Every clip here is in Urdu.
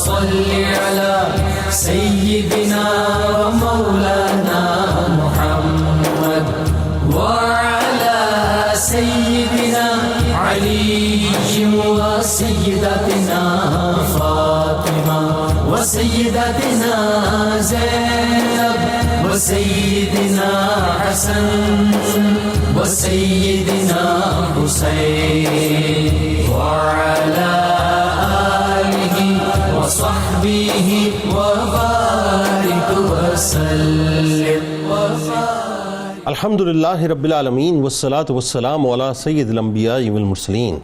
صل على سيدنا ومولانا محمد وعلى سيدنا علي وسيدتنا فاطمة وسيدتنا زينب وسيدنا حسن وسيدنا حسين وعلى آله وصحبه وبارك وسلم الحمدللہ رب العالمین والصلاة والسلام علی سید الانبیاء والمرسلین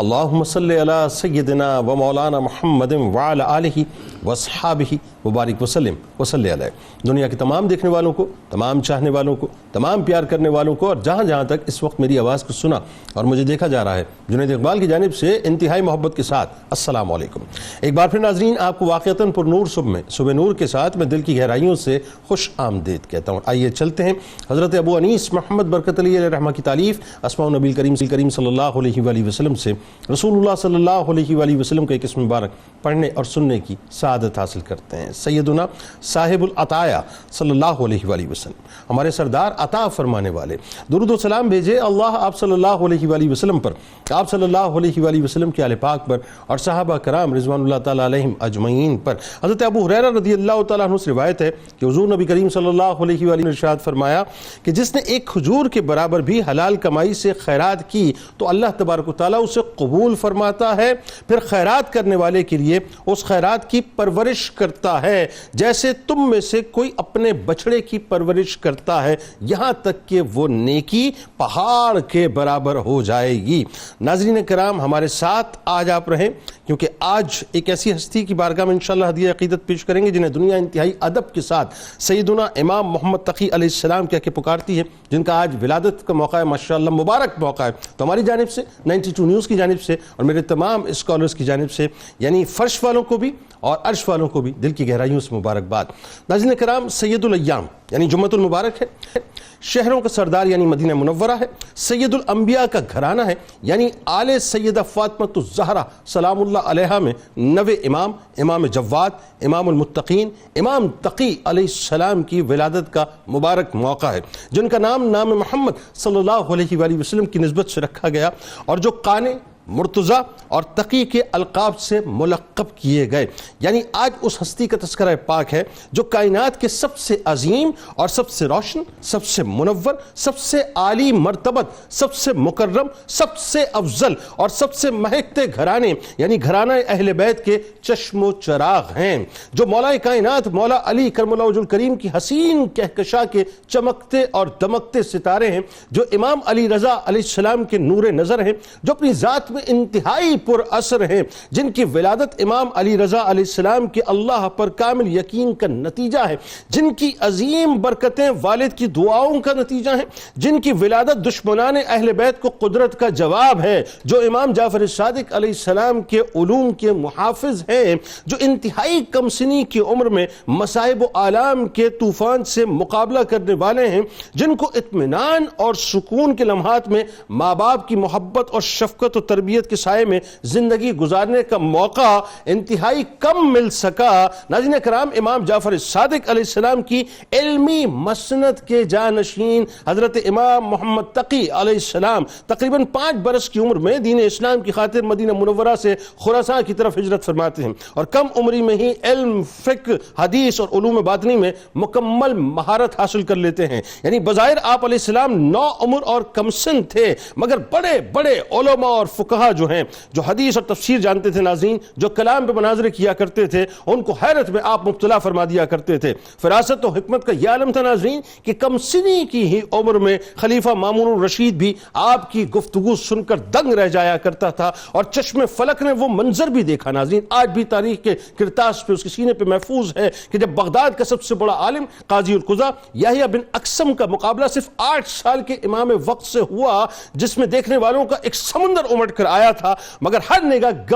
اللہم صلی علی سیدنا و مولانا محمد وعلی آلہ واصحابہ وبارک وسلم وصلی علیہ۔ دنیا کے تمام دیکھنے والوں کو، تمام چاہنے والوں کو، تمام پیار کرنے والوں کو، اور جہاں جہاں تک اس وقت میری آواز کو سنا اور مجھے دیکھا جا رہا ہے، جنید اقبال کی جانب سے انتہائی محبت کے ساتھ السلام علیکم۔ ایک بار پھر ناظرین، آپ کو واقعتاً پر نور صبح نور کے ساتھ میں دل کی گہرائیوں سے خوش آمدید کہتا ہوں۔ آئیے چلتے ہیں حضرت ابو انیس محمد برکت علی علیہ رحمہ کی تالیف اسماء النبی کریم صلی اللہ علیہ وآلہ وسلم سے رسول اللہ صلی اللہ علیہ وآلہ وسلم کا ایک اسم مبارک پڑھنے اور سننے کی سعادت حاصل کرتے ہیں۔ سیدنا صاحب العطایا صلی اللہ علیہ وآلہ وسلم، ہمارے سردار عطا فرمانے والے، درود و سلام بھیجے اللہ آپ صلی اللہ علیہ وآلہ وسلم پر، آپ صلی اللہ علیہ وآلہ وسلم کے آل پاک پر اور صحابہ کرام رضوان اللہ تعالیٰ علیہم اجمعین پر۔ حضرت ابو ہریرہ رضی اللہ تعالیٰ عنہ سے روایت ہے کہ حضور نبی کریم صلی اللہ علیہ وآلہ نے ارشاد فرمایا کہ جس نے ایک کھجور کے برابر بھی حلال کمائی سے خیرات کی تو اللہ تبارک و تعالیٰ اسے قبول فرماتا ہے، پھر خیرات کرنے والے کے لیے اس خیرات کی پرورش کرتا ہے جیسے تم میں سے کوئی اپنے بچڑے کی پرورش کرتا ہے، یہاں تک کہ وہ نیکی پہاڑ کے برابر ہو جائے گی۔ ناظرین کرام، ہمارے ساتھ آج آپ رہیں، کیونکہ آج ایک ایسی ہستی کی بارگاہ میں انشاءاللہ ہدیہ عقیدت پیش کریں گے جنہیں دنیا انتہائی ادب کے ساتھ سیدنا امام محمد تقی علیہ السلام کہہ کے پکارتی ہے، جن کا آج ولادت کا موقع ہے، ماشاءاللہ مبارک موقع ہے۔ تو ہماری جانب سے 92 نیوز کی جانب سے اور میرے تمام اسکالرز کی جانب سے، یعنی فرش والوں کو بھی اور عرش والوں کو بھی دل کی گہرائیوں سے مبارکباد۔ ناظرین کرام، سید الایام یعنی جمعۃ المبارک ہے، شہروں کا سردار یعنی مدینہ منورہ ہے، سید الانبیاء کا گھرانہ ہے یعنی آل سیدہ فاطمہ الزہرا سلام اللہ علیہا میں نوے امام، امام جواد، امام المتقین، امام تقی علیہ السلام کی ولادت کا مبارک موقع ہے، جن کا نام محمد صلی اللہ علیہ وآلہ وسلم کی نسبت سے رکھا گیا اور جو قانے، مرتضیٰ اور تقی کے القاب سے ملقب کیے گئے۔ یعنی آج اس ہستی کا تذکرہ پاک ہے جو کائنات کے سب سے عظیم اور سب سے روشن، سب سے منور، سب سے عالی مرتبت، سب سے مکرم، سب سے افضل اور سب سے مہکتے گھرانے یعنی گھرانہ اہل بیت کے چشم و چراغ ہیں، جو مولا کائنات مولا علی کرم اللہ وجہ الکریم کی حسین کہکشاں کے چمکتے اور دمکتے ستارے ہیں، جو امام علی رضا علیہ السلام کے نور نظر ہیں، جو اپنی ذات میں انتہائی پر اثر ہیں، جن کی ولادت امام علی رضا علیہ السلام کے اللہ پر کامل یقین کا نتیجہ ہے، جن کی عظیم برکتیں والد کی دعاؤں کا نتیجہ ہیں، جن کی ولادت دشمنان اہل بیت کو قدرت کا جواب ہے، جو امام جعفر صادق علیہ السلام کے علوم کے محافظ ہیں، جو انتہائی کم سنی کی عمر میں مصائب و آلام کے طوفان سے مقابلہ کرنے والے ہیں، جن کو اطمینان اور سکون کے لمحات میں ماں باپ کی محبت اور شفقت و تربیت کے سائے میں زندگی گزارنے کا موقع انتہائی کم مل سکا۔ ناظرین کرام، امام جعفر صادق علیہ السلام کی علمی مسند کے جانشین حضرت امام محمد تقی علیہ السلام تقریباً 5 برس کی عمر میں دین اسلام کی خاطر مدینہ منورہ سے خراسان کی طرف ہجرت فرماتے ہیں، اور کم عمری میں ہی علم، فقہ، حدیث اور علوم باطنی میں مکمل مہارت حاصل کر لیتے ہیں۔ یعنی بظاہر آپ علیہ السلام نو عمر اور کم سن تھے، مگر بڑے بڑے علماء اور فقہاء جو ہیں، جو حدیث اور تفسیر جانتے تھے ناظرین، جو کلام پہ مناظرے کیا کرتے تھے، ان کو حیرت میں آپ مبتلا فرما دیا کرتے تھے۔ فراست و حکمت کا یہ عالم تھا ناظرین کہ کم سنی کی ہی عمر میں خلیفہ مامون الرشید بھی آپ کی گفتگو سن کر دنگ رہ جایا کرتا تھا، اور چشم فلک نے وہ منظر بھی دیکھا ناظرین، آج بھی تاریخ کے کرتاس پہ اس کے سینے پہ محفوظ ہے کہ جب بغداد کا سب سے بڑا عالم قاضی القضا یحییٰ بن اقسم کا مقابلہ صرف 8 سال کے امام وقت سے ہوا، جس میں دیکھنے والوں کا ایک سمندر امٹ کر کر آیا تھا، مگر ہر نگاہ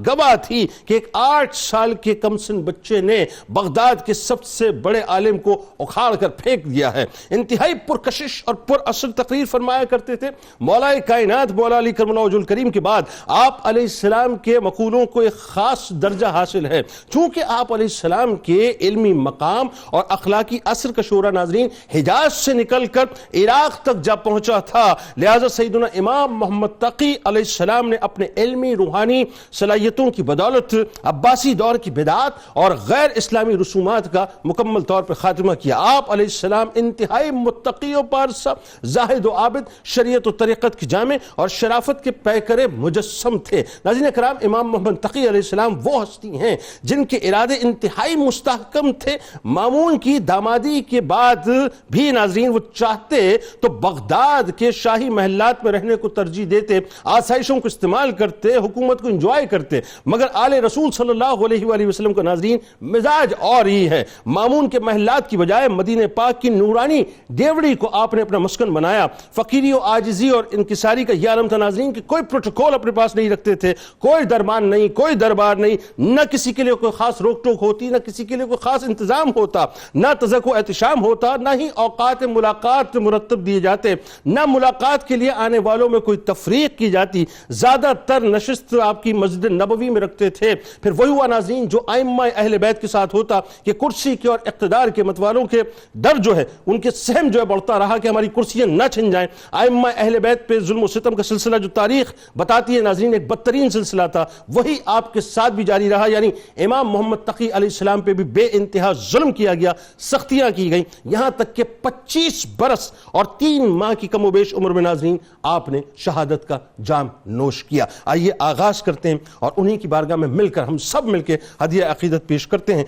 گواہ تھی کہ ایک 8 سال کے کم سن بچے نے بغداد کے سب سے بڑے عالم کو اکھاڑ کر پھینک دیا ہے۔ انتہائی پرکشش اور پر اثر تقریر فرمایا کرتے تھے۔ مولا کائنات مولا علی کرم اللہ وجہ الکریم کے بعد آپ علیہ السلام کے مقولوں کو ایک خاص درجہ حاصل ہے، چونکہ آپ علیہ السلام کے علمی مقام اور اخلاقی اثر کا شعلہ ناظرین حجاز سے نکل کر عراق تک جا پہنچا تھا، لہذا سیدنا امام محمد تقی علیہ السلام نے اپنے علمی روحانی صلاحیتوں کی بدولت عباسی دور کی بدعات اور غیر اسلامی رسومات کا مکمل طور پر خاتمہ کیا۔ آپ علیہ السلام انتہائی متقی و پارسا، زاہد و عابد، شریعت و طریقت کی جامع اور شرافت کے پیکر مجسم تھے۔ ناظرین کرام، امام محمد تقی علیہ السلام وہ ہستی ہیں جن کے ارادے انتہائی مستحکم تھے۔ مامون کی دامادی کے بعد بھی ناظرین وہ چاہتے تو بغداد کے شاہی محلات میں رہنے کو ترجیح دیتے، آسائشوں کو استعمال کرتے، حکومت کو انجوائے کرتے، مگر آل رسول صلی اللہ علیہ وآلہ وسلم کا ناظرین مزاج اور ہی ہے۔ مامون کے محلات کی بجائے مدینہ پاک کی نورانی دیوڑی کو آپ نے اپنا مسکن بنایا۔ فقیری و عاجزی اور انکساری کا یہ عالم تھا ناظرین کہ کوئی پروٹوکول اپنے پاس نہیں رکھتے تھے، کوئی دربان نہیں، کوئی دربار نہیں، نہ کسی کے لیے کوئی خاص روک ٹوک ہوتی، نہ کسی کے لیے کوئی خاص انتظام ہوتا، نہ تزک و احتشام ہوتا، نہ ہی اوقات ملاقات مرتب دیے جاتے، نہ ملاقات کے لیے آنے والوں میں کوئی تفریق کی جاتی۔ زیادہ تر نشست آپ کی مسجد نبوی میں رکھتے تھے۔ پھر وہی ہوا ناظرین جو ائمہ اہل بیت کے ساتھ ہوتا کہ کرسی کے اور اقتدار کے متوالوں کے ڈر جو ہے، ان کے سہم جو ہے بڑھتا رہا کہ ہماری کرسیاں نہ چھن جائیں۔ ائمہ اہل بیت پہ ظلم و ستم کا سلسلہ جو تاریخ بتاتی ہے ناظرین ایک بدترین سلسلہ تھا، وہی آپ کے ساتھ بھی جاری رہا، یعنی امام محمد تقی علیہ السلام پہ بھی بے انتہا ظلم کیا گیا، سختیاں کی گئیں، یہاں تک کہ 25 برس اور 3 ماہ کی کم و بیش عمر میں ناظرین آپ نے شہادت کا جام نوش کیا۔ آئیے آغاز کرتے ہیں اور انہی کی بارگاہ میں مل کر ہم سب مل کے ہدیہ عقیدت پیش کرتے ہیں۔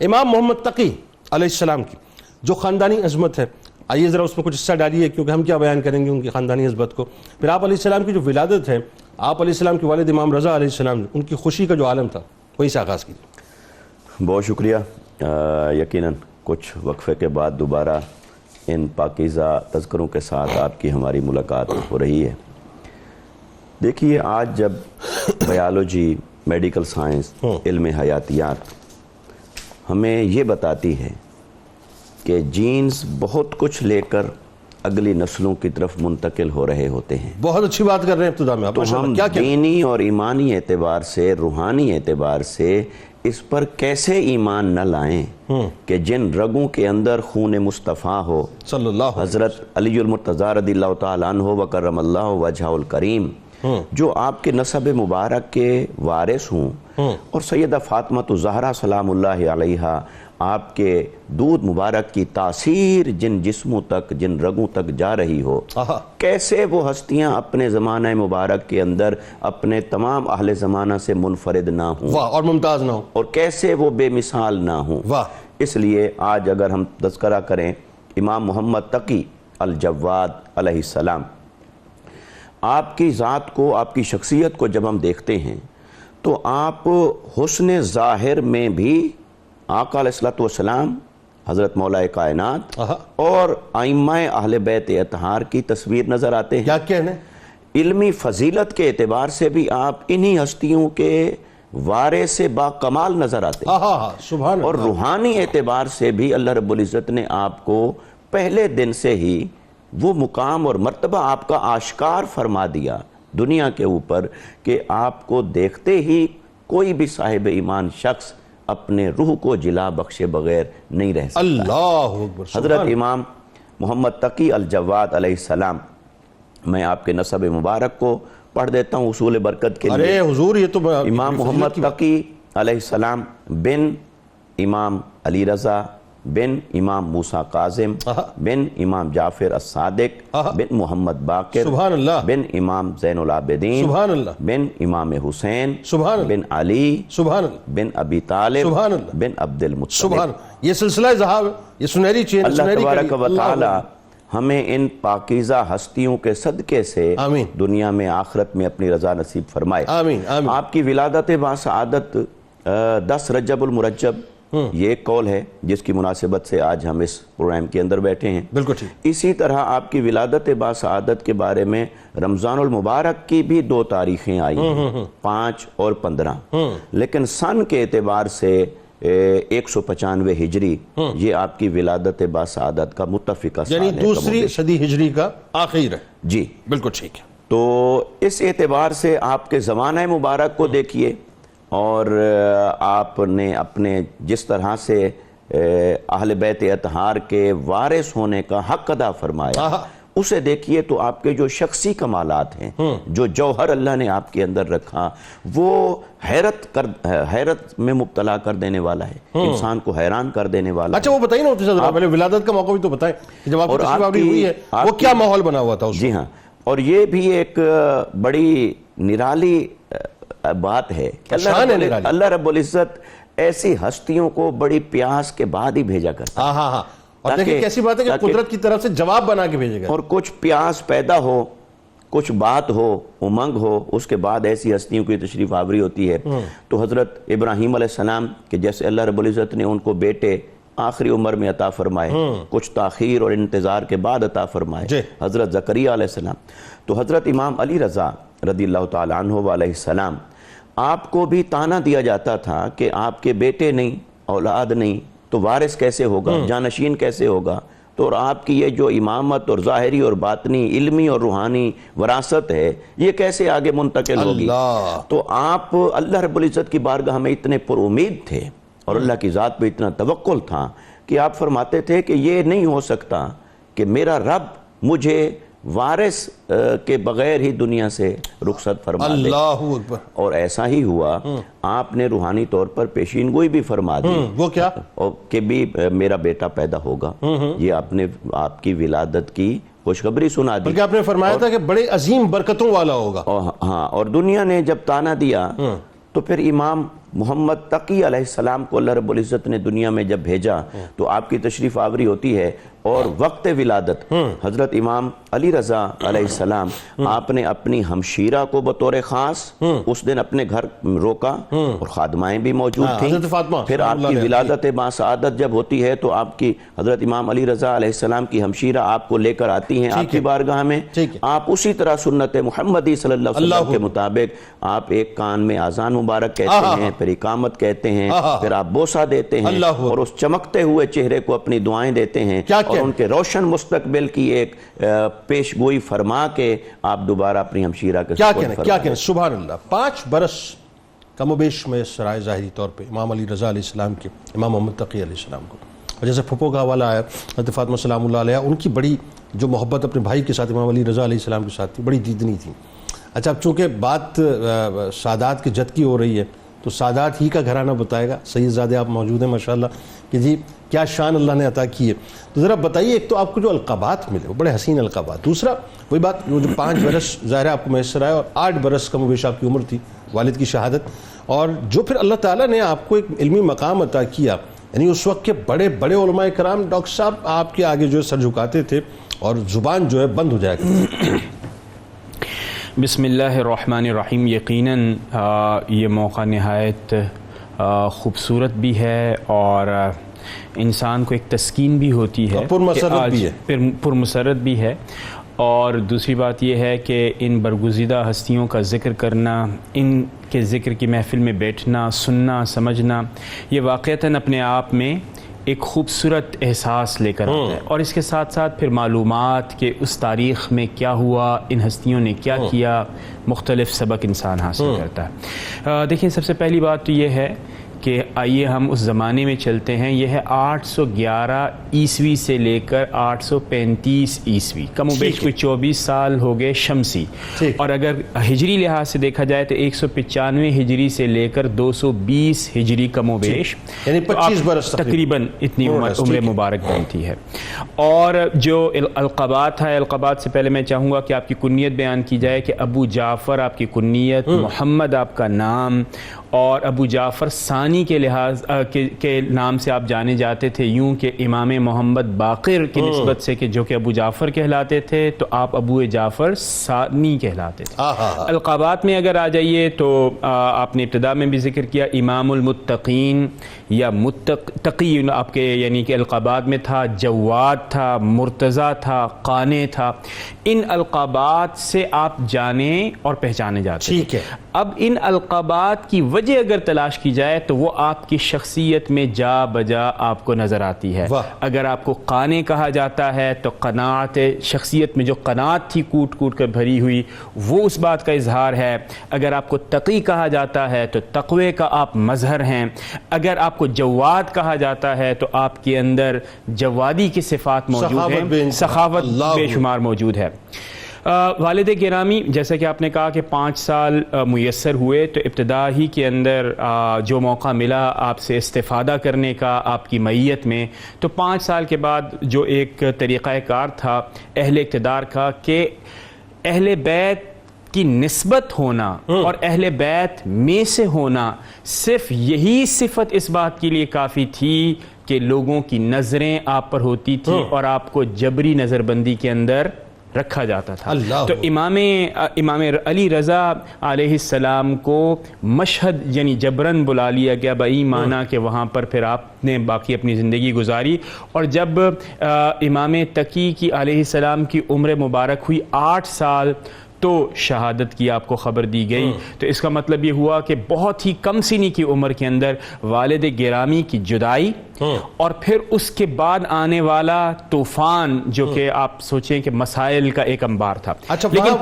امام محمد تقی علیہ السلام کی جو خاندانی عظمت ہے، آئیے ذرا اس میں کچھ حصہ ڈالیے، کیونکہ ہم کیا بیان کریں گے ان کی خاندانی عظمت کو۔ پھر آپ علیہ السلام کی جو ولادت ہے، آپ علیہ السلام کے والد امام رضا علیہ السلام نے ان کی خوشی کا جو عالم تھا وہیں سے آغاز کیجیے۔ بہت شکریہ۔ یقیناً کچھ وقفے کے بعد دوبارہ ان پاکیزہ تذکروں کے ساتھ آپ کی ہماری ملاقات ہو رہی ہے۔ دیکھیے، آج جب بایولوجی، میڈیکل سائنس، علم حیاتیات ہمیں یہ بتاتی ہے کہ جینز بہت کچھ لے کر اگلی نسلوں کی طرف منتقل ہو رہے ہوتے ہیں، بہت اچھی بات کر رہے ہیں ابتدا میں آپ، تو ہم دینی اور ایمانی اعتبار سے، روحانی اعتبار سے اس پر کیسے ایمان نہ لائیں کہ جن رگوں کے اندر خون مصطفیٰ ہو، صلی اللہ حضرت علی المرتضیٰ رضی اللہ تعالیٰ عنہ وکرم اللہ وجہہ الکریم، جو آپ کے نسب مبارک کے وارث ہوں، اور سیدہ فاطمہ الزہرا سلام اللہ علیہا، آپ کے دودھ مبارک کی تاثیر جن جسموں تک، جن رگوں تک جا رہی ہو، کیسے وہ ہستیاں اپنے زمانہ مبارک کے اندر اپنے تمام اہل زمانہ سے منفرد نہ ہوں اور ممتاز نہ ہوں، اور کیسے وہ بے مثال نہ ہوں۔ اس لیے آج اگر ہم تذکرہ کریں امام محمد تقی الجواد علیہ السلام، آپ کی ذات کو، آپ کی شخصیت کو جب ہم دیکھتے ہیں تو آپ حسن ظاہر میں بھی آقا علیہ السلام، حضرت مولا کائنات اور ائمہ اہل بیت اطہار کی تصویر نظر آتے ہیں۔ کیا کہنے؟ علمی فضیلت کے اعتبار سے بھی آپ انہی ہستیوں کے وارث با کمال نظر آتے ہیں، سبحان اللہ، اور روحانی اعتبار سے بھی اللہ رب العزت نے آپ کو پہلے دن سے ہی وہ مقام اور مرتبہ آپ کا آشکار فرما دیا دنیا کے اوپر کہ آپ کو دیکھتے ہی کوئی بھی صاحب ایمان شخص اپنے روح کو جلا بخشے بغیر نہیں رہ سکتا۔ اللہ اکبر۔ حضرت امام محمد تقی الجواد علیہ السلام، میں آپ کے نسب مبارک کو پڑھ دیتا ہوں اصول برکت کے لیے۔ ارے حضور، یہ تو امام محمد تقی علیہ السلام بن امام علی رضا بن امام موسیٰ کاظم بن امام جعفر الصادق بن محمد باقر سبحان اللہ، بن امام زین العابدین سبحان اللہ، بن امام حسین سبحان اللہ، بن علی سبحان اللہ، بن ابی طالب سبحان اللہ، بن عبد المطلب۔ سبحان اللہ، یہ سلسلہ ذہاب، یہ سنہری چین، اللہ سنہری تبارک کڑی، و تعالی ہمیں ان پاکیزہ ہستیوں کے صدقے سے آمین، دنیا میں آخرت میں اپنی رضا نصیب فرمائے۔ آمین آمین۔ آپ کی ولادت باسعادت 10 رجب المرجب یہ ایک قول ہے جس کی مناسبت سے آج ہم اس پروگرام کے اندر بیٹھے ہیں. بالکل ٹھیک. اسی طرح آپ کی ولادت باسعادت کے بارے میں رمضان المبارک کی بھی 2 تاریخیں آئی ہیں، 5 اور 15. لیکن سن کے اعتبار سے 195 ہجری یہ آپ کی ولادت باسعادت کا متفقہ سال ہے، یعنی دوسری صدی ہجری کا آخر ہے. جی بالکل ٹھیک ہے. تو اس اعتبار سے آپ کے زمانہ مبارک کو دیکھیے، اور آپ نے اپنے جس طرح سے اہل بیت اطہار کے وارث ہونے کا حق ادا فرمایا اسے دیکھیے، تو آپ کے جو شخصی کمالات ہیں، جو جوہر اللہ نے آپ کے اندر رکھا، وہ حیرت میں مبتلا کر دینے والا ہے، انسان کو حیران کر دینے والا ہے. اچھا وہ بتائیے نا صاحب، پہلے ولادت کا موقع بھی تو بتائیں، جب آپ کی تشریف آوری ہوئی ہے وہ کیا ماحول بنا ہوا تھا اس جی ہاں، اور یہ بھی ایک بڑی نرالی بات ہے کہ اللہ رب العزت ایسی ہستیوں کو بڑی پیاس کے بعد ہی بھیجا کرتا ہے. ہاں اور دیکھیں کیسی بات ہے کہ قدرت کی طرف سے جواب بنا کے بھیجے گا، اور کچھ پیاس پیدا ہو، کچھ بات ہو، امنگ ہو، اس کے بعد ایسی ہستیوں کی تشریف آوری ہوتی ہے. تو حضرت ابراہیم علیہ السلام کہ جیسے اللہ رب العزت نے ان کو بیٹے آخری عمر میں عطا فرمائے، کچھ تاخیر اور انتظار کے بعد عطا فرمائے، حضرت زکریا علیہ السلام. تو حضرت امام علی رضا رضی اللہ تعالیٰ عنہ علیہ السلام، آپ کو بھی تانا دیا جاتا تھا کہ آپ کے بیٹے نہیں، اولاد نہیں، تو وارث کیسے ہوگا، جانشین کیسے ہوگا. تو اور آپ کی یہ جو امامت اور ظاہری اور باطنی، علمی اور روحانی وراثت ہے، یہ کیسے آگے منتقل ہوگی. تو آپ اللہ رب العزت کی بارگاہ میں اتنے پر امید تھے اور اللہ کی ذات پہ اتنا توکل تھا کہ آپ فرماتے تھے کہ یہ نہیں ہو سکتا کہ میرا رب مجھے وارث کے بغیر ہی دنیا سے رخصت فرما دے. اللہ اکبر. اور ایسا ہی ہوا. آپ نے روحانی طور پر پیشین گوئی بھی فرما دی. وہ کیا؟ کہ بھی میرا بیٹا پیدا ہوگا. یہ آپ نے آپ کی ولادت کی خوشخبری سنا دی. بلکہ آپ نے فرمایا تھا کہ بڑے عظیم برکتوں والا ہوگا. ہاں، اور دنیا نے جب تانا دیا تو پھر امام محمد تقی علیہ السلام کو اللہ رب العزت نے دنیا میں جب بھیجا تو آپ کی تشریف آوری ہوتی ہے، اور وقت ولادت حضرت امام علی رضا علیہ السلام آپ نے اپنی ہمشیرہ کو بطور خاص اس دن اپنے گھر روکا، اور خادمائیں بھی موجود تھیں. پھر آپ کی ولادت باسعادت جب ہوتی ہے تو آپ کی حضرت امام علی رضا علیہ السلام کی ہمشیرہ آپ کو لے کر آتی ہیں آپ کی بارگاہ میں. آپ اسی طرح سنت محمدی صلی اللہ علیہ وسلم کے مطابق آپ ایک کان میں اذان مبارک کہتے ہیں، پھر اقامت کہتے ہیں، پھر آپ بوسہ دیتے ہیں، اور اس چمکتے ہوئے چہرے کو اپنی دعائیں دیتے ہیں، اور ان کے روشن مستقبل کی ایک پیش گوئی فرما کے آپ دوبارہ اپنی ہمشیرہ کے کیا کہنا. سبحان اللہ. 5 برس کم و بیش میں سرائے ظاہری طور پہ امام علی رضا علیہ السلام کے، امام محمد تقی علیہ السلام کو، اور جیسے پھپھو کا حوالہ آیا حضرت فاطمہ سلام اللہ علیہ، ان کی بڑی جو محبت اپنے بھائی کے ساتھ امام علی رضا علیہ السلام کے ساتھ تھی، بڑی دیدنی تھی. اچھا اب چونکہ بات سادات کے جد کی ہو رہی ہے تو سادات ہی کا گھرانہ بتائے گا. سید زادے آپ موجود ہیں ماشاءاللہ کہ جی کیا شان اللہ نے عطا کی ہے. تو ذرا بتائیے، ایک تو آپ کو جو القابات ملے وہ بڑے حسین القابات، دوسرا وہی بات جو 5 برس ظاہر آپ کو میسر آئے، اور 8 برس کم و بیش آپ کی عمر تھی، والد کی شہادت، اور جو پھر اللہ تعالیٰ نے آپ کو ایک علمی مقام عطا کیا. یعنی اس وقت کے بڑے بڑے علماء کرام ڈاکٹر صاحب آپ کے آگے جو ہے سر جھکاتے تھے اور زبان جو ہے بند ہو جایا کرتی تھی. بسم اللہ الرحمن الرحیم. یقیناً یہ موقع نہایت خوبصورت بھی ہے اور انسان کو ایک تسکین بھی ہوتی ہے، پرمسرت بھی ہے. اور دوسری بات یہ ہے کہ ان برگزیدہ ہستیوں کا ذکر کرنا، ان کے ذکر کی محفل میں بیٹھنا، سننا، سمجھنا، یہ واقعتاً اپنے آپ میں ایک خوبصورت احساس لے کر آتا ہے. اور اس کے ساتھ ساتھ پھر معلومات کہ اس تاریخ میں کیا ہوا، ان ہستیوں نے کیا کیا، مختلف سبق انسان حاصل کرتا ہے. دیکھیں، سب سے پہلی بات تو یہ ہے کہ آئیے ہم اس زمانے میں چلتے ہیں. یہ ہے 811 عیسوی سے لے کر 835 عیسوی، کم و بیش کوئی 24 سال ہو گئے شمسی. اور اگر ہجری لحاظ سے دیکھا جائے تو 195 ہجری سے لے کر 220 ہجری کم و بیش، یعنی 25 برس تقریباً اتنی عمر مبارک بنتی ہے. اور جو القابات ہے، القابات سے پہلے میں چاہوں گا کہ آپ کی کنیت بیان کی جائے کہ ابو جعفر آپ کی کنیت، محمد آپ کا نام، اور ابو جعفر ثانی کے لحاظ کے نام سے آپ جانے جاتے تھے، یوں کہ امام محمد باقر کی نسبت سے کہ جو کہ ابو جعفر کہلاتے تھے، تو آپ ابو جعفر ثانی کہلاتے تھے۔ القابات میں اگر آ جائیے تو آپ نے ابتدا میں بھی ذکر کیا امام المتقین یا تقی آپ کے یعنی کہ القابات میں تھا، جواد تھا، مرتضی تھا، قانع تھا۔ ان القابات سے آپ جانے اور پہچانے جاتے ہیں۔ ٹھیک ہے، اب ان القابات کی وجہ اگر تلاش کی جائے تو وہ آپ کی شخصیت میں جا بجا آپ کو نظر آتی ہے۔ اگر آپ کو قانع کہا جاتا ہے تو قناعت، شخصیت میں جو قناعت تھی کوٹ کوٹ کر بھری ہوئی، وہ اس بات کا اظہار ہے۔ اگر آپ کو تقی کہا جاتا ہے تو تقوی کا آپ مظہر ہیں۔ اگر آپ کو جواد کہا جاتا ہے تو آپ کے اندر جوادی کی صفات موجود ہیں، سخاوت بے شمار موجود ہے۔ والد گرامی، جیسا کہ آپ نے کہا کہ 5 سال میسر ہوئے، تو ابتدا ہی کے اندر جو موقع ملا آپ سے استفادہ کرنے کا آپ کی معیت میں، تو 5 سال کے بعد جو ایک طریقہ کار تھا اہل اقتدار کا کہ اہل بیت کی نسبت ہونا اور اہل بیت میں سے ہونا، صرف یہی صفت اس بات کے لیے کافی تھی کہ لوگوں کی نظریں آپ پر ہوتی تھی اور آپ کو جبری نظر بندی کے اندر رکھا جاتا تھا۔ تو امام علی رضا علیہ السلام کو مشہد یعنی جبرن بلا لیا گیا، بئی مانا کہ وہاں پر پھر آپ نے باقی اپنی زندگی گزاری۔ اور جب امام تقی کی علیہ السلام کی عمر مبارک ہوئی 8 سال تو شہادت کی آپ کو خبر دی گئی۔ تو اس کا مطلب یہ ہوا کہ بہت ہی کم سنی کی عمر کے اندر والد گرامی کی جدائی اور پھر اس کے بعد آنے والا طوفان، جو کہ آپ سوچیں کہ مسائل کا ایک انبار تھا۔ اچھا، لیکن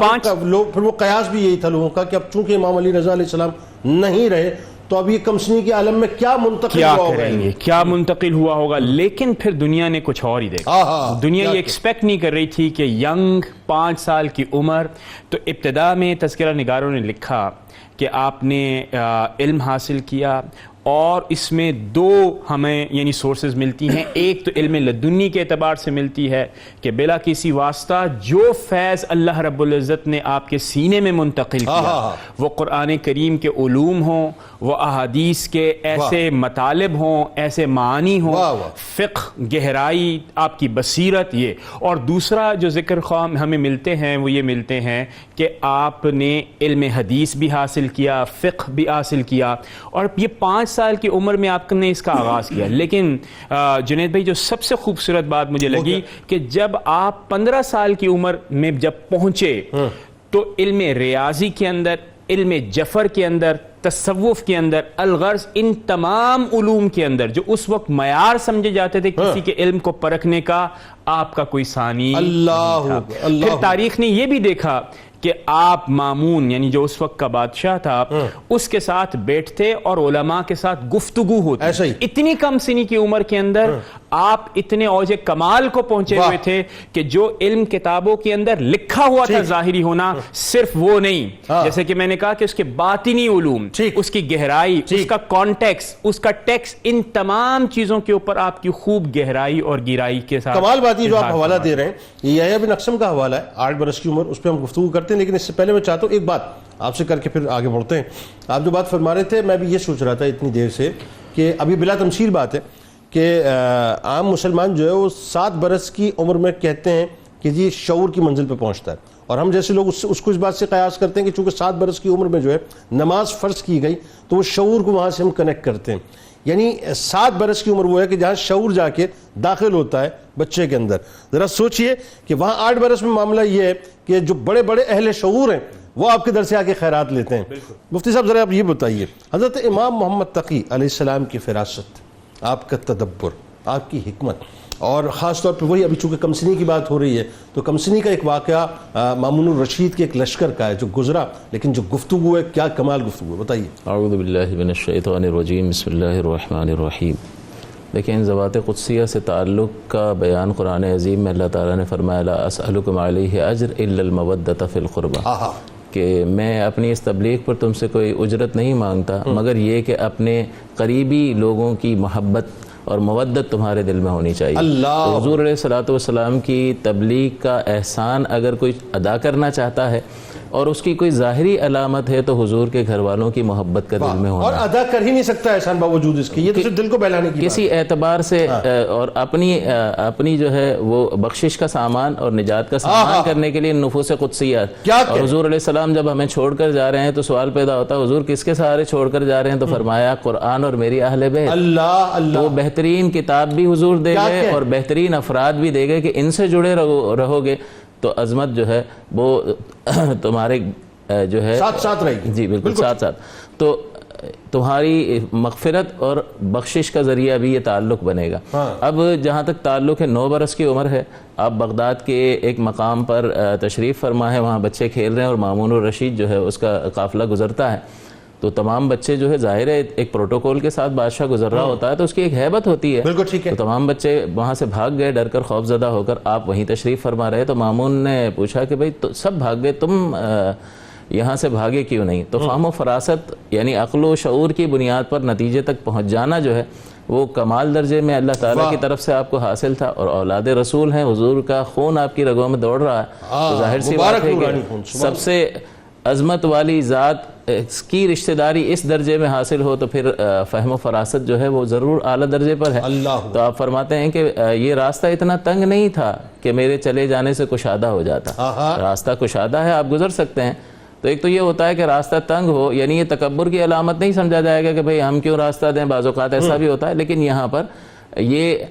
پھر وہ قیاس بھی یہی تھا لوگوں کا کہ اب چونکہ امام علی رضا علیہ السلام نہیں رہے تو اب یہ کمسنی کے عالم میں کیا منتقل ہوا ہوگا، کیا منتقل ہوا ہوگا۔ لیکن پھر دنیا نے کچھ اور ہی دیکھا۔ دنیا یہ ایکسپیکٹ نہیں کر رہی تھی کہ ینگ 5 سال کی عمر، تو ابتدا میں تذکرہ نگاروں نے لکھا کہ آپ نے علم حاصل کیا، اور اس میں 2 ہمیں یعنی سورسز ملتی ہیں۔ ایک تو علم لدنی کے اعتبار سے ملتی ہے کہ بلا کسی واسطہ جو فیض اللہ رب العزت نے آپ کے سینے میں منتقل کیا، وہ قرآن کریم کے علوم ہوں، وہ احادیث کے ایسے مطالب ہوں، ایسے معانی ہوں، فقہ، گہرائی، آپ کی بصیرت، یہ۔ اور دوسرا جو ذکر خواہ ہمیں ملتے ہیں وہ یہ ملتے ہیں کہ آپ نے علم حدیث بھی حاصل کیا، فقہ بھی حاصل کیا، اور یہ 5 سال کی عمر میں آپ نے اس کا آغاز کیا۔ لیکن جنید بھائی، جو سب سے خوبصورت بات مجھے لگی کہ جب آپ 15 سال کی عمر میں جب پہنچے تو علم ریاضی کے اندر، علم جفر کے اندر، تصوف کے اندر، الغرض ان تمام علوم کے اندر جو اس وقت معیار سمجھے جاتے تھے کسی کے علم کو پرکھنے کا، آپ کا کوئی ثانی نہیں تھا۔ پھر تاریخ نے یہ بھی دیکھا کہ آپ مامون یعنی جو اس وقت کا بادشاہ تھا اس کے ساتھ بیٹھتے اور علماء کے ساتھ گفتگو ہوتی۔ اتنی کم سنی کی عمر کے اندر آپ اتنے اوج کمال کو پہنچے ہوئے تھے کہ جو علم کتابوں کے اندر لکھا ہوا تھا ظاہری ہونا، صرف وہ نہیں، جیسے کہ میں نے کہا کہ اس کے باطنی علوم، اس کی گہرائی، اس کا کانٹیکس، اس کا ٹیکس، ان تمام چیزوں کے اوپر آپ کی خوب گہرائی اور گہرائی کے ساتھ کمال بات یہ جو آپ حوالہ دے رہے ہیں، یہ یحییٰ بن اقسم کا حوالہ ہے، 8 برس کی عمر، اس پہ ہم گفتگو کرتے ہیں۔ لیکن اس سے پہلے میں چاہتا ہوں ایک بات آپ سے کر کے پھر آگے بڑھتے ہیں۔ آپ جو بات فرما رہے تھے، میں بھی یہ سوچ رہا تھا اتنی دیر سے کہ ابھی بلا تمثیل بات ہے کہ عام مسلمان جو ہے وہ 7 برس کی عمر میں کہتے ہیں کہ جی شعور کی منزل پہ پہنچتا ہے، اور ہم جیسے لوگ اس کو اس بات سے قیاس کرتے ہیں کہ چونکہ 7 برس کی عمر میں جو ہے نماز فرض کی گئی تو وہ شعور کو وہاں سے ہم کنیکٹ کرتے ہیں۔ یعنی 7 برس کی عمر وہ ہے کہ جہاں شعور جا کے داخل ہوتا ہے بچے کے اندر۔ ذرا سوچئے کہ وہاں 8 برس میں معاملہ یہ ہے کہ جو بڑے بڑے اہل شعور ہیں وہ آپ کے در سے آ کے خیرات لیتے ہیں۔ مفتی صاحب ذرا آپ یہ بتائیے، حضرت امام محمد تقی علیہ السلام کی فراست، آپ کا تدبر، آپ کی حکمت، اور خاص طور پہ وہی ابھی چونکہ کمسنی کی بات ہو رہی ہے تو کمسنی کا ایک واقعہ مامون الرشید کے ایک لشکر کا ہے جو گزرا، لیکن جو گفتگو ہے کیا کمال گفتگو ہے، بتائیے۔ اعوذ باللہ من الشیطان الرجیم، بسم اللہ الرحمن الرحیم۔ دیکھیں، ان ذوات قدسیہ سے تعلق کا بیان قرآن عظیم میں اللہ تعالیٰ نے فرمایا لا اسألکم علیہ اجر الا المودۃ فی القربہ، کہ میں اپنی اس تبلیغ پر تم سے کوئی اجرت نہیں مانگتا مگر یہ کہ اپنے قریبی لوگوں کی محبت اور مودت تمہارے دل میں ہونی چاہیے۔ تو حضور علیہ الصلوۃ والسلام کی تبلیغ کا احسان اگر کوئی ادا کرنا چاہتا ہے اور اس کی کوئی ظاہری علامت ہے تو حضور کے گھر والوں کی محبت کا دل میں ہونا، اور ادا کر ہی نہیں سکتا احسان باوجود اس کے، یہ تو صرف دل کو بہلانے کی کسی اعتبار سے، اور اپنی جو ہے وہ بخشش کا سامان اور نجات کا سامان کرنے کے لیے نفوس قدسیہ، اور حضور علیہ السلام جب ہمیں چھوڑ کر جا رہے ہیں تو سوال پیدا ہوتا ہے حضور کس کے سہارے چھوڑ کر جا رہے ہیں؟ تو فرمایا قرآن اور میری اہل بیت۔ اللہ اللہ، وہ بہترین کتاب بھی حضور دے گئے اور بہترین افراد بھی دے گئے کہ ان سے جڑے رہو گے تو عظمت جو ہے وہ تمہارے جو ہے ساتھ ساتھ رہے گی۔ جی بالکل ساتھ ساتھ، تو تمہاری مغفرت اور بخشش کا ذریعہ بھی یہ تعلق بنے گا۔ اب جہاں تک تعلق ہے 9 برس کی عمر ہے، آپ بغداد کے ایک مقام پر تشریف فرما ہے، وہاں بچے کھیل رہے ہیں اور مامون الرشید جو ہے اس کا قافلہ گزرتا ہے، تو تمام بچے جو ہے ظاہر ہے ایک پروٹوکول کے ساتھ بادشاہ گزر رہا ہوتا ہے تو اس کی ایک ہیبت ہوتی ہے، بالکل ٹھیک ہے، تو تمام بچے وہاں سے بھاگ گئے ڈر کر، خوف زدہ ہو کر۔ آپ وہیں تشریف فرما رہے تو مامون نے پوچھا کہ بھئی سب بھاگ گئے، تم یہاں سے بھاگے کیوں نہیں؟ تو فہم و فراست یعنی عقل و شعور کی بنیاد پر نتیجے تک پہنچ جانا جو ہے وہ کمال درجے میں اللہ تعالیٰ کی طرف سے آپ کو حاصل تھا، اور اولاد رسول ہیں، حضور کا خون آپ کی رگوں میں دوڑ رہا ہے، تو ظاہر سی بات ہے کہ سب سے عظمت والی ذات کی رشتہ داری اس درجے میں حاصل ہو تو پھر فہم و فراست جو ہے وہ ضرور اعلیٰ درجے پر ہے۔ تو آپ فرماتے ہیں کہ یہ راستہ اتنا تنگ نہیں تھا کہ میرے چلے جانے سے کشادہ ہو جاتا، راستہ کشادہ ہے، آپ گزر سکتے ہیں۔ تو ایک تو یہ ہوتا ہے کہ راستہ تنگ ہو، یعنی یہ تکبر کی علامت نہیں سمجھا جائے گا کہ بھئی ہم کیوں راستہ دیں، بعض اوقات ایسا بھی ہوتا ہے، لیکن یہاں پر یہ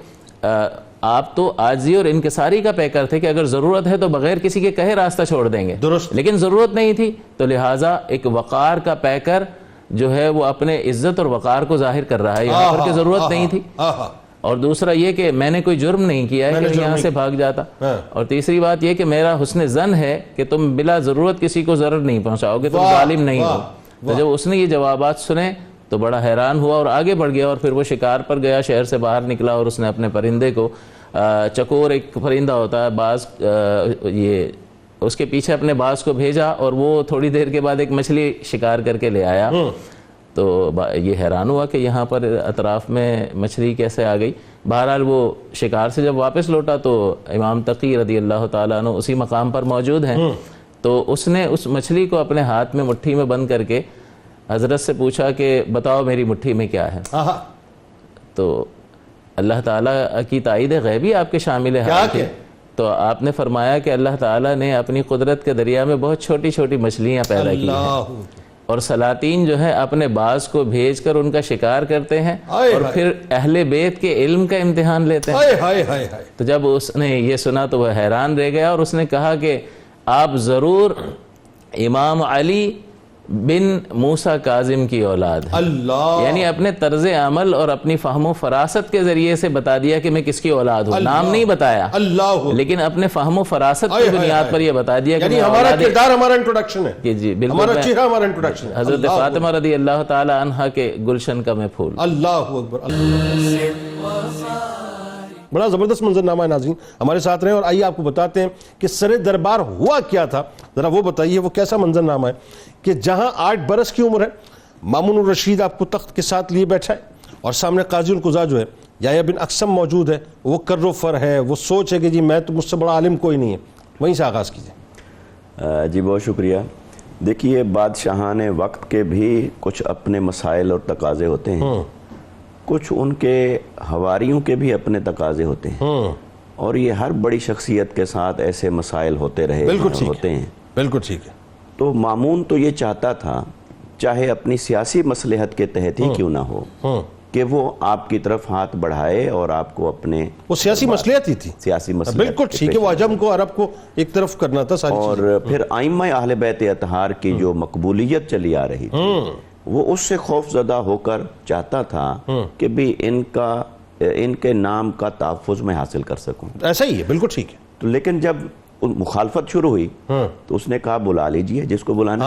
آپ تو عاجزی اور انکساری کا پیکر تھے کہ اگر ضرورت ہے تو بغیر کسی کے کہے راستہ چھوڑ دیں گے، لیکن ضرورت نہیں تھی تو لہٰذا ایک وقار کا پیکر جو ہے وہ اپنے عزت اور وقار کو ظاہر کر رہا ہے یہاں پر کہ ضرورت نہیں تھی، اور دوسرا یہ کہ میں نے کوئی جرم نہیں کیا ہے کہ یہاں سے بھاگ جاتا، اور تیسری بات یہ کہ میرا حسن ظن ہے کہ تم بلا ضرورت کسی کو ضرر نہیں پہنچاؤ گے، تم ظالم نہیں ہو۔ تو جب اس نے یہ جوابات سنے تو بڑا حیران ہوا اور آگے بڑھ گیا، اور پھر وہ شکار پر گیا، شہر سے باہر نکلا اور اس نے اپنے پرندے کو، چکور ایک پرندہ ہوتا ہے، باز، یہ اس کے پیچھے اپنے باز کو بھیجا اور وہ تھوڑی دیر کے بعد ایک مچھلی شکار کر کے لے آیا، تو یہ حیران ہوا کہ یہاں پر اطراف میں مچھلی کیسے آ گئی۔ بہرحال وہ شکار سے جب واپس لوٹا تو امام تقی رضی اللہ تعالیٰ عنہ اسی مقام پر موجود ہیں، تو اس نے اس مچھلی کو اپنے ہاتھ میں مٹھی میں بند کر کے حضرت سے پوچھا کہ بتاؤ میری مٹھی میں کیا ہے؟ تو اللہ تعالیٰ کی تائید غیبی آپ کے شامل ہے، تو آپ نے فرمایا کہ اللہ تعالیٰ نے اپنی قدرت کے دریا میں بہت چھوٹی چھوٹی مچھلیاں پیدا کی ہیں، اور سلاطین جو ہے اپنے باز کو بھیج کر ان کا شکار کرتے ہیں اور پھر اہل بیت کے علم کا امتحان لیتے ہیں۔ تو جب اس نے یہ سنا تو وہ حیران رہ گیا اور اس نے کہا کہ آپ ضرور امام علی بن موسیٰ کاظم کی اولاد ہے، یعنی اپنے طرز عمل اور اپنی فہم و فراست کے ذریعے سے بتا دیا کہ میں کس کی اولاد ہوں، نام نہیں بتایا لیکن اپنے فہم و فراست کی بنیاد پر یہ بتا دیا کہ یعنی ہمارا کردار ہمارا انٹروڈکشن ہے کہ جی بالکل ہمارا چہرہ ہمارا انٹروڈکشن ہے، حضرت فاطمہ رضی اللہ تعالی عنہا کے گلشن کا میں پھول۔ اللہ اکبر، بڑا زبردست منظرنامہ ہے ناظرین، ہمارے ساتھ رہیں اور آئیے آپ کو بتاتے ہیں کہ سر دربار ہوا کیا تھا، ذرا وہ بتائیے وہ کیسا منظرنامہ ہے کہ جہاں 8 برس کی عمر ہے، مامون الرشید آپ کو تخت کے ساتھ لیے بیٹھا ہے اور سامنے قاضی القضاء جو ہے یحییٰ بن اقسم موجود ہے، وہ کر و فر ہے، وہ سوچ ہے کہ جی میں تو مجھ سے بڑا عالم کوئی نہیں ہے، وہیں سے آغاز کیجئے۔ جی بہت شکریہ۔ دیکھیے بادشاہان وقت کے بھی کچھ اپنے مسائل اور تقاضے ہوتے ہیں، کچھ ان کے حواریوں کے بھی اپنے تقاضے ہوتے ہیں، اور یہ ہر بڑی شخصیت کے ساتھ ایسے مسائل ہوتے رہے ہوتے ہیں۔ بالکل ٹھیک ہے۔ تو مامون تو یہ چاہتا تھا چاہے اپنی سیاسی مصلحت کے تحت ہی کیوں نہ ہو کہ وہ آپ کی طرف ہاتھ بڑھائے اور آپ کو اپنے، وہ سیاسی مصلحت ہی تھی، سیاسی مصلحت، بالکل ٹھیک ہے، وہ عجم کو عرب کو ایک طرف کرنا تھا ساری چیزیں۔ اور پھر ائمہ اہل بیت اطہار کی جو مقبولیت چلی آ رہی تھی وہ اس سے خوف زدہ ہو کر چاہتا تھا کہ بھی ان کے نام کا تحفظ میں حاصل کر سکوں۔ ایسا ہی ہے، بالکل ٹھیک ہے۔ تو لیکن جب مخالفت شروع ہوئی تو اس نے کہا بلا لیجئے جس کو بلانا،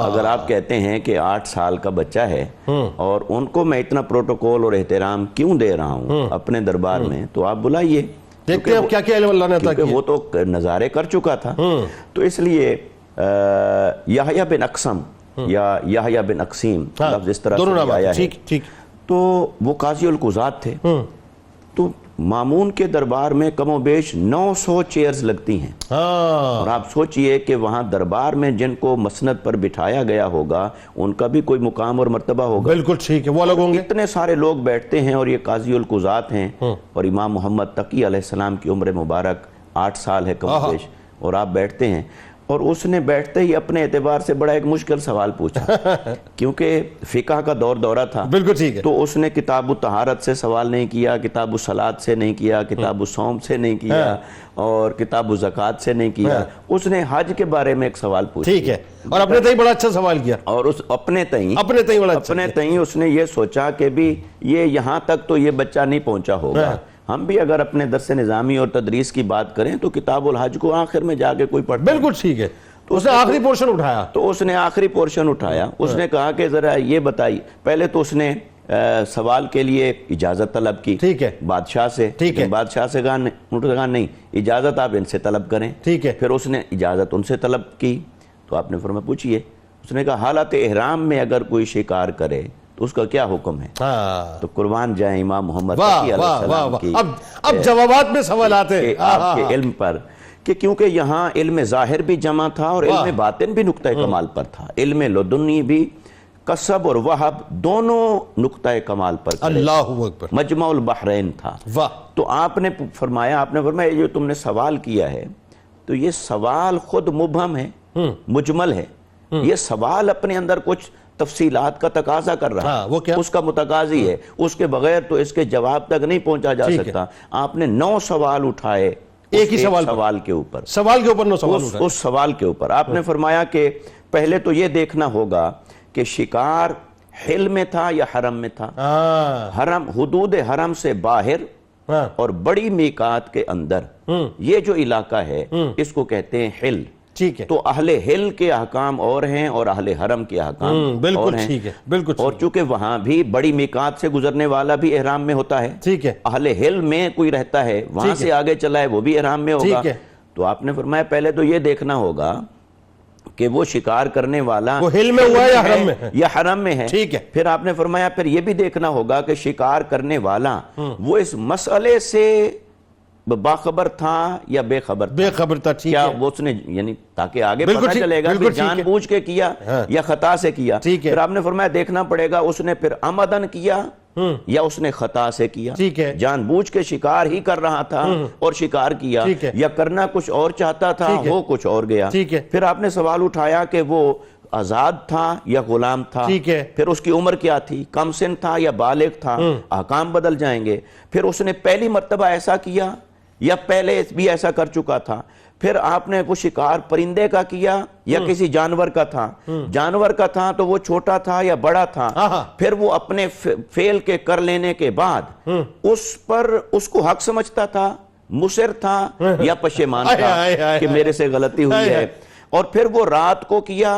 اگر آپ کہتے ہیں کہ 8 سال کا بچہ ہے اور ان کو میں اتنا پروٹوکول اور احترام کیوں دے رہا ہوں اپنے دربار میں، تو آپ بلائیے، دیکھتے ہیں کیا کیا علم اللہ نے عطا کیا، وہ تو نظارے کر چکا تھا۔ تو اس لیے یحییٰ بن اقسم یا یحییٰ بن اقسیم لفظ اس طرح سے آیا ہے، تو وہ قاضی القضات تھے، تو مامون کے دربار میں کم و بیش 900 چیئرز لگتی ہیں، اور آپ سوچئے کہ وہاں دربار میں جن کو مسند پر بٹھایا گیا ہوگا ان کا بھی کوئی مقام اور مرتبہ ہوگا. بالکل ٹھیک ہے، وہ الگ ہوں گے. اتنے سارے لوگ بیٹھتے ہیں، اور یہ قاضی القضات ہیں، اور امام محمد تقی علیہ السلام کی عمر مبارک 8 سال ہے کم و بیش، اور آپ بیٹھتے ہیں. اور اس نے بیٹھتے ہی اپنے اعتبار سے بڑا ایک مشکل سوال پوچھا، کیونکہ فقہ کا دورہ تھا. بالکل ٹھیک ہے. تو اس نے کتاب الطہارت سے سوال نہیں کیا، کتاب الصلاۃ سے نہیں کیا، کتاب الصوم سے نہیں کیا، اور کتاب الزکوٰۃ سے نہیں کیا. اس نے حج کے بارے میں ایک سوال پوچھا. ٹھیک ہے، اور اپنے تئیں بڑا اچھا سوال کیا. اور اس اپنے تئیں اپنے تئیں اس نے یہ سوچا کہ بھی یہ یہاں تک تو یہ بچہ نہیں پہنچا ہوگا. ہم بھی اگر اپنے درس نظامی اور تدریس کی بات کریں تو کتاب الحج کو آخر میں جا کے کوئی پڑھتا. بالکل ٹھیک ہے. تو اس نے آخری پورشن اٹھایا. تو اس نے آخری پورشن اٹھایا. اس نے کہا کہ ذرا یہ بتائی، پہلے تو اس نے سوال کے لیے اجازت طلب کی. ٹھیک ہے. بادشاہ سے. ٹھیک ہے. بادشاہ سے کہا نہیں، اجازت آپ ان سے طلب کریں. ٹھیک ہے. پھر اس نے اجازت ان سے طلب کی. تو آپ نے فرمایا پوچھئے. اس نے کہا حالت احرام میں اگر کوئی شکار کرے تو اس کا کیا حکم ہے؟ تو قربان جائیں امام محمد تقی علیہ السلام کی اب جوابات میں سوال آتے ہیں آپ کے علم پر، کہ کیونکہ یہاں علم ظاہر بھی جمع تھا اور علم باطن بھی نقطہ کمال پر تھا. علم لدنی بھی قصب اور وہب دونوں نقطہ کمال پر. اللہ اکبر. مجمع البحرین تھا. تو آپ نے فرمایا یہ جو تم نے سوال کیا ہے تو یہ سوال خود مبہم ہے، مجمل ہے. یہ سوال اپنے اندر کچھ تفصیلات کا تقاضا کر رہا ہے. وہ کیا؟ اس کا متقاضی ہے. اس کے بغیر تو اس کے جواب تک نہیں پہنچا جا سکتا. آپ نے 9 سوال اٹھائے ایک ہی سوال کے اوپر. اس سوال کے اوپر آپ نے فرمایا کہ پہلے تو یہ دیکھنا ہوگا کہ شکار حل میں تھا یا حرم میں تھا. حرم، حدود حرم سے باہر اور بڑی میقات کے اندر، یہ جو علاقہ ہے اس کو کہتے ہیں حل. ٹھیک ہے. تو اہل حل کے احکام اور ہیں اور اہل حرم کے احکام اور ہیں. ٹھیک ہے. بالکل. اور چونکہ وہاں بھی بڑی میقات سے گزرنے والا بھی احرام میں ہوتا ہے. ٹھیک ہے. اہل حل میں کوئی رہتا ہے وہاں سے آگے چلا ہے وہ بھی احرام میں ہوگا. تو آپ نے فرمایا پہلے تو یہ دیکھنا ہوگا کہ وہ شکار کرنے والا وہ حل میں ہوا ہے یا حرم میں ہے؟ یا حرم میں ہے. ٹھیک ہے. پھر آپ نے فرمایا پھر یہ بھی دیکھنا ہوگا کہ شکار کرنے والا وہ اس مسئلے سے باخبر تھا یا بے خبر تھا. بے خبر تھا. ٹھیک کیا ہے. وہ اس نے یعنی تاکہ آگے پتہ چلے گا کہ جان بوجھ کے کیا یا خطا سے کیا. ٹھیک ہے. پھر آپ نے فرمایا دیکھنا پڑے گا اس نے پھر عمدن کیا یا اس نے خطا سے کیا. ٹھیک ہے. جان بوجھ کے شکار ہی کر رہا تھا اور شکار کیا، یا کرنا کچھ اور چاہتا تھا وہ کچھ اور گیا. ٹھیک ہے. پھر آپ نے سوال اٹھایا کہ وہ آزاد تھا یا غلام تھا. ٹھیک ہے. پھر اس کی عمر کیا تھی، کم سن تھا یا بالغ تھا. احکام بدل جائیں گے. پھر اس نے پہلی مرتبہ ایسا کیا یا پہلے بھی ایسا کر چکا تھا. پھر آپ نے وہ شکار پرندے کا کیا یا کسی جانور کا تھا. جانور کا تھا تو وہ چھوٹا تھا یا بڑا تھا. پھر وہ اپنے فعل کے کر لینے کے بعد اس کو حق سمجھتا تھا، مصر تھا یا پشیمان تھا کہ میرے سے غلطی ہوئی ہے. اور پھر وہ رات کو کیا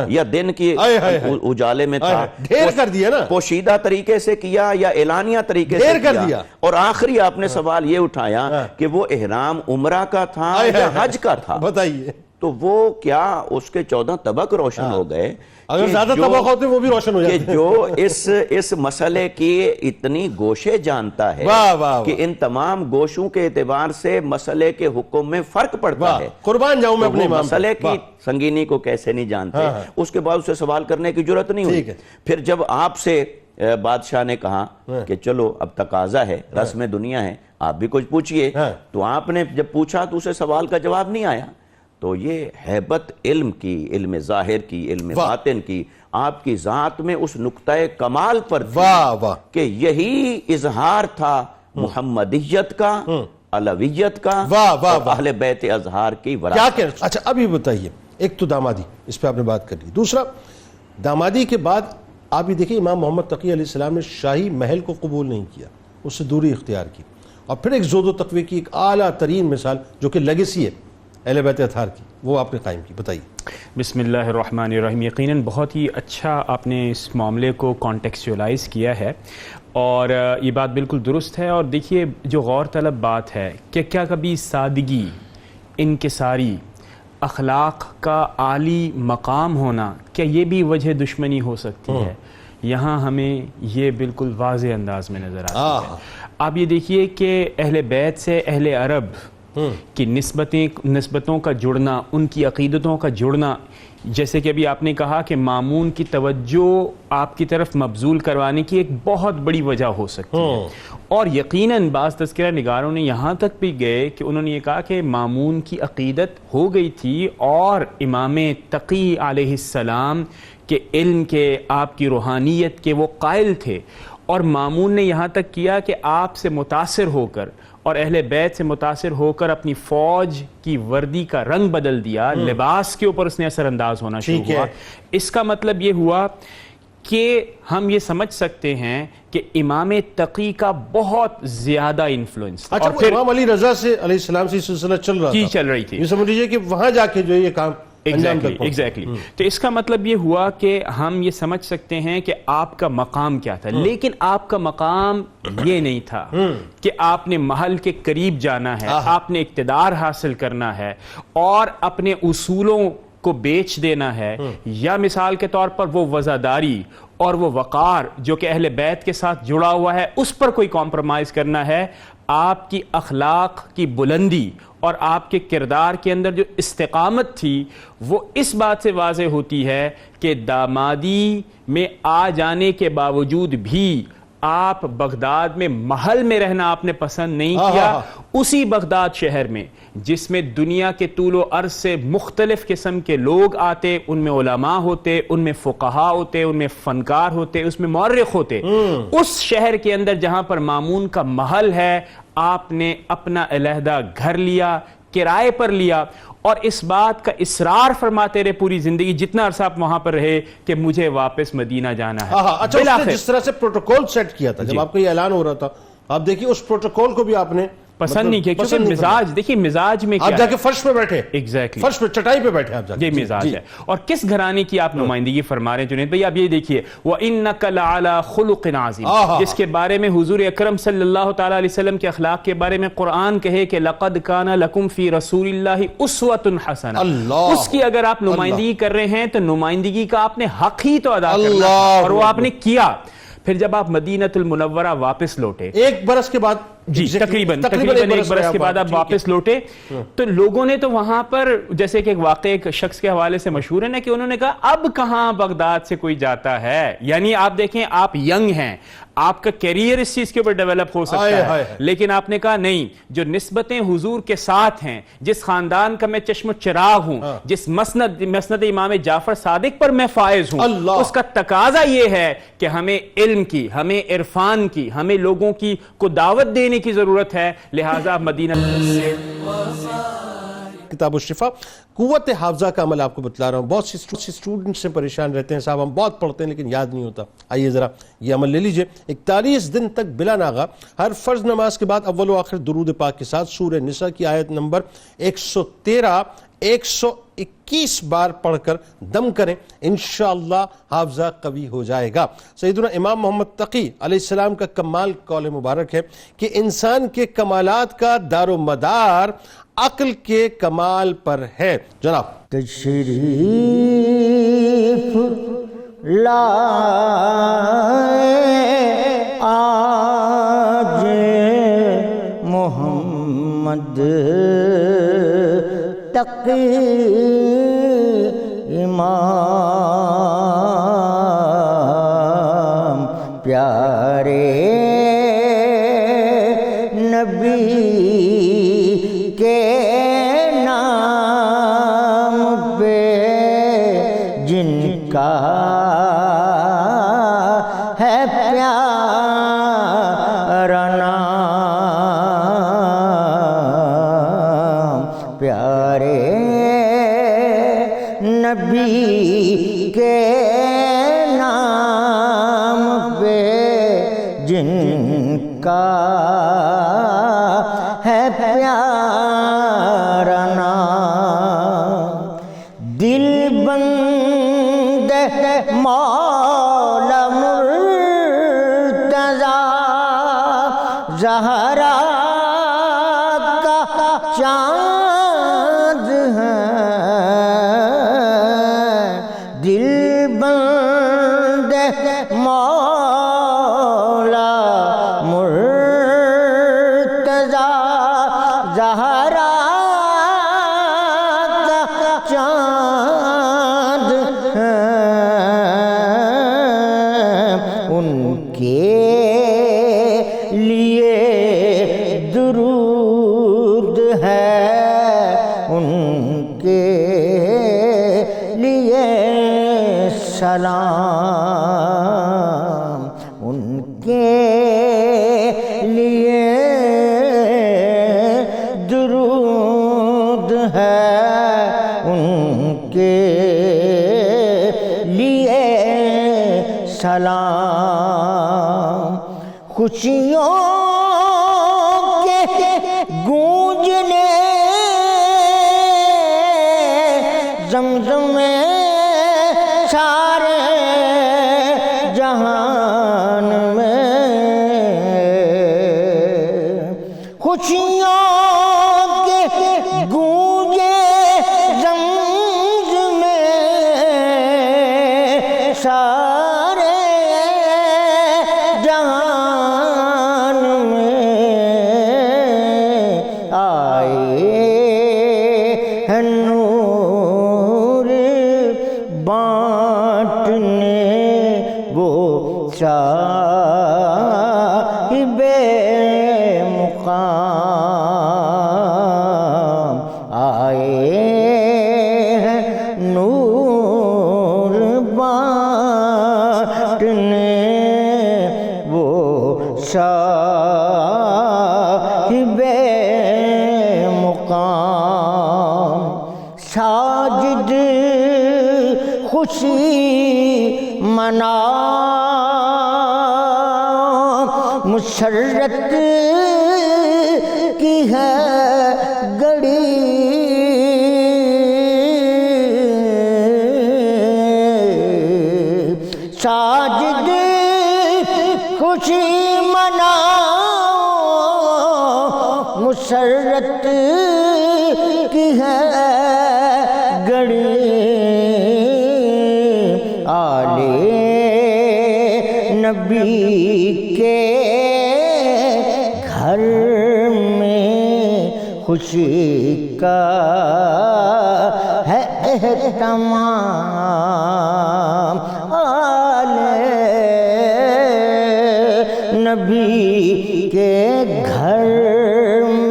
یا دن کی اجالے میں تھا. ڈھیر کر دیا نا. پوشیدہ طریقے سے کیا یا اعلانیہ طریقے سے کیا. اور آخری آپ نے سوال یہ اٹھایا کہ وہ احرام عمرہ کا تھا یا حج کا تھا. بتائیے. تو وہ کیا اس کے 14 طبق روشن ہو گئے. اگر زیادہ طبق ہوتے وہ بھی روشن ہو جاتے. کہ جو اس مسئلے کی اتنی گوشے جانتا ہے کہ ان تمام گوشوں کے اعتبار سے مسئلے کے حکم میں فرق پڑتا ہے. قربان جاؤں میں اپنے امام. مسئلے کی سنگینی کو کیسے نہیں جانتے. اس کے بعد اسے سوال کرنے کی جرات نہیں ہوئی. پھر جب آپ سے بادشاہ نے کہا کہ چلو اب تقاضا ہے، رسم دنیا ہے، آپ بھی کچھ پوچھئے. تو آپ نے جب پوچھا تو اسے سوال کا جواب نہیں آیا. تو یہ حیبت علم کی، علم ظاہر کی، علم باطن کی آپ کی ذات میں اس نقطہ کمال پر تھی کہ یہی اظہار تھا محمدیت کا، علویت کا اور اہل بیت اظہار کی وراثت. اچھا اب یہ بتائیے، ایک تو دامادی، اس پہ آپ نے بات کر لی. دوسرا دامادی کے بعد آپ یہ دیکھیں امام محمد تقی علیہ السلام نے شاہی محل کو قبول نہیں کیا، اس سے دوری اختیار کی، اور پھر ایک زود و تقوی کی ایک اعلیٰ ترین مثال جو کہ لیگیسی ہے اہل بیت اطہار کی، وہ آپ نے قائم کی. بتائیے. بسم اللہ الرحمن الرحیم. یقیناً بہت ہی اچھا آپ نے اس معاملے کو کانٹیکسچولائز کیا ہے، اور یہ بات بالکل درست ہے. اور دیکھیے جو غور طلب بات ہے کہ کیا کبھی سادگی، انکساری، اخلاق کا عالی مقام ہونا، کیا یہ بھی وجہ دشمنی ہو سکتی ہے؟ یہاں ہمیں یہ بالکل واضح انداز میں نظر آتی ہے. آپ یہ دیکھیے کہ اہل بیت سے اہل عرب کی نسبتوں کا جڑنا، ان کی عقیدتوں کا جڑنا، جیسے کہ ابھی آپ نے کہا کہ مامون کی توجہ آپ کی طرف مبذول کروانے کی ایک بہت بڑی وجہ ہو سکتی ہے. اور یقیناً بعض تذکرہ نگاروں نے یہاں تک بھی گئے کہ انہوں نے یہ کہا کہ مامون کی عقیدت ہو گئی تھی اور امام تقی علیہ السلام کے علم کے، آپ کی روحانیت کے وہ قائل تھے، اور مامون نے یہاں تک کیا کہ آپ سے متاثر ہو کر اور اہل بیت سے متاثر ہو کر اپنی فوج کی وردی کا رنگ بدل دیا، لباس کے اوپر اس نے اثر انداز ہونا شروع ہوا. اس کا مطلب یہ ہوا کہ ہم یہ سمجھ سکتے ہیں کہ امام تقی کا بہت زیادہ انفلوئنس. اچھا، اور پھر امام علی رضا سے علیہ السلام سے سلسلہ چل رہا تھا، چل رہی تھی. یہ سمجھ لیجیے کہ وہاں جا کے جو یہ کام ایگزیکٹلی. تو اس کا مطلب یہ ہوا کہ ہم یہ سمجھ سکتے ہیں کہ آپ کا مقام کیا تھا. لیکن آپ کا مقام یہ نہیں تھا کہ آپ نے محل کے قریب جانا ہے، آپ نے اقتدار حاصل کرنا ہے اور اپنے اصولوں کو بیچ دینا ہے، یا مثال کے طور پر وہ وزاداری اور وہ وقار جو کہ اہل بیت کے ساتھ جڑا ہوا ہے اس پر کوئی کمپرومائز کرنا ہے. آپ کی اخلاق کی بلندی اور آپ کے کردار کے اندر جو استقامت تھی وہ اس بات سے واضح ہوتی ہے کہ دامادی میں آ جانے کے باوجود بھی آپ بغداد میں محل میں رہنا آپ نے پسند نہیں کیا. اسی بغداد شہر میں جس میں دنیا کے طول و عرض سے مختلف قسم کے لوگ آتے، ان میں علماء ہوتے، ان میں فقہاء ہوتے، ان میں فنکار ہوتے، اس میں مورخ ہوتے، اس شہر کے اندر جہاں پر مامون کا محل ہے، آپ نے اپنا علیحدہ گھر لیا، کرائے پر لیا، اور اس بات کا اصرار فرماتے رہے پوری زندگی جتنا عرصہ آپ وہاں پر رہے کہ مجھے واپس مدینہ جانا ہے. اچھا، اس نے جس طرح سے پروٹوکول سیٹ کیا تھا جب آپ کا یہ اعلان ہو رہا تھا، آپ دیکھیے اس پروٹوکول کو بھی آپ نے پسند نہیں کیا، کیونکہ مزاج دیکھیے مزاج میں آپ جا کے فرش پہ بیٹھے، ایگزیکٹلی فرش پہ چٹائی پہ بیٹھے آپ جا کے، یہ مزاج ہے. اور کس گھرانے کی آپ نمائندگی فرما رہے ہیں جنید بھائی؟ آپ یہ دیکھیے وَإِنَّكَ لَعَلَى خُلُقٍ عَظِيمٍ، جس کے بارے میں حضور اکرم صلی اللہ تعالیٰ علیہ وسلم کے اخلاق کے بارے میں قرآن کہے کہ لَقَدْ كَانَ لَكُمْ فِي رَسُولِ اللَّهِ أُسْوَةٌ حَسَنَةٌ. اس کی اگر آپ نمائندگی کر رہے ہیں تو نمائندگی کا آپ نے حق ہی تو ادا کرنا اور وہ آپ نے کیا. پھر جب آپ مدینہ المنورہ واپس لوٹے 1 برس کے بعد، تقریباً 1 برس کے بعد آپ واپس لوٹے، تو لوگوں نے تو وہاں پر جیسے کہ ایک واقعہ ایک شخص کے حوالے سے مشہور ہے نا کہ انہوں نے کہا اب کہاں بغداد سے کوئی جاتا ہے. یعنی آپ دیکھیں آپ ینگ ہیں، آپ کا کیریئر اس چیز کے اوپر ڈیولپ ہو سکتا ہے، لیکن آپ نے کہا نہیں، جو نسبتیں حضور کے ساتھ ہیں، جس خاندان کا میں چشم و چراغ ہوں، جس مسند امام جعفر صادق پر میں فائز ہوں، اس کا تقاضا یہ ہے کہ ہمیں علم کی، ہمیں عرفان کی، ہمیں لوگوں کی کو دعوت دینے کی ضرورت ہے. لہٰذا مدینہ کتاب الشفا قوت حافظہ کا عمل آپ کو بتلا رہا ہوں. بہت سی اسٹوڈنٹ سے پریشان رہتے ہیں، صاحب ہم بہت پڑھتے ہیں لیکن یاد نہیں ہوتا. آئیے ذرا یہ عمل لے لیجئے. 41 دن تک بلا ناغہ ہر فرض نماز کے بعد اول و آخر درود پاک کے ساتھ سورہ نساء کی آیت نمبر 113 121 بار پڑھ کر دم کریں، انشاءاللہ حافظہ قوی ہو جائے گا. سیدنا امام محمد تقی علیہ السلام کا کمال قول مبارک ہے کہ انسان کے کمالات کا دار و مدار عقل کے کمال پر ہے. جناب تشریف لائے آج محمد تقی امام پیارے نبی کے نام پہ جن کا ہے پیارا نام، پیارے نبی کے نام پہ جن کا ہے پیارا نام، دل بند مولا مرتضی زہرا کا چاند ہے، دل بند ان کے لیے سلام، ان کے لیے درود ہے، ان کے لیے سلام، خوشیوں کے گونجنے زمزم میں سارے جہان میں، خوشیوں کے گونجے زمزم میں سارے جہان میں، آئے ہیں نور بانٹنے وہ صاحب مقام، آئے ہیں نور بانٹنے وہ صاحب مقام، ساجد خوشی منا مسرت کی ہے گڑی، ساجد خوشی مناؤ مسرت کی ہے گڑی، آل نبی کے گھر میں خوشی کا ہے اہتمام، آل نبی کے گھر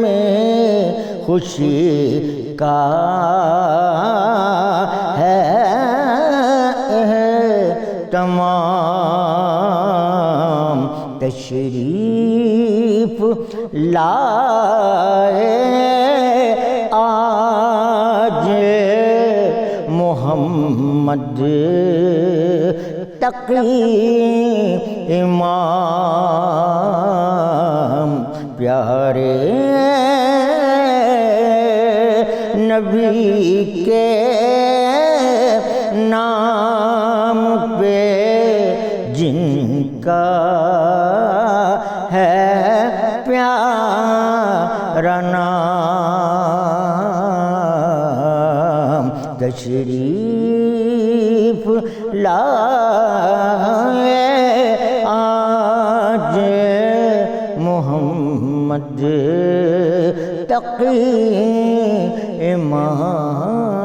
میں خوشی کا ہے اہتمام، تشریف لائے آج محمد تقی امام، پیارے نبی کے نام پہ جن کا ہے پیارا نام، تشریف لائے آج محمد تقی امام۔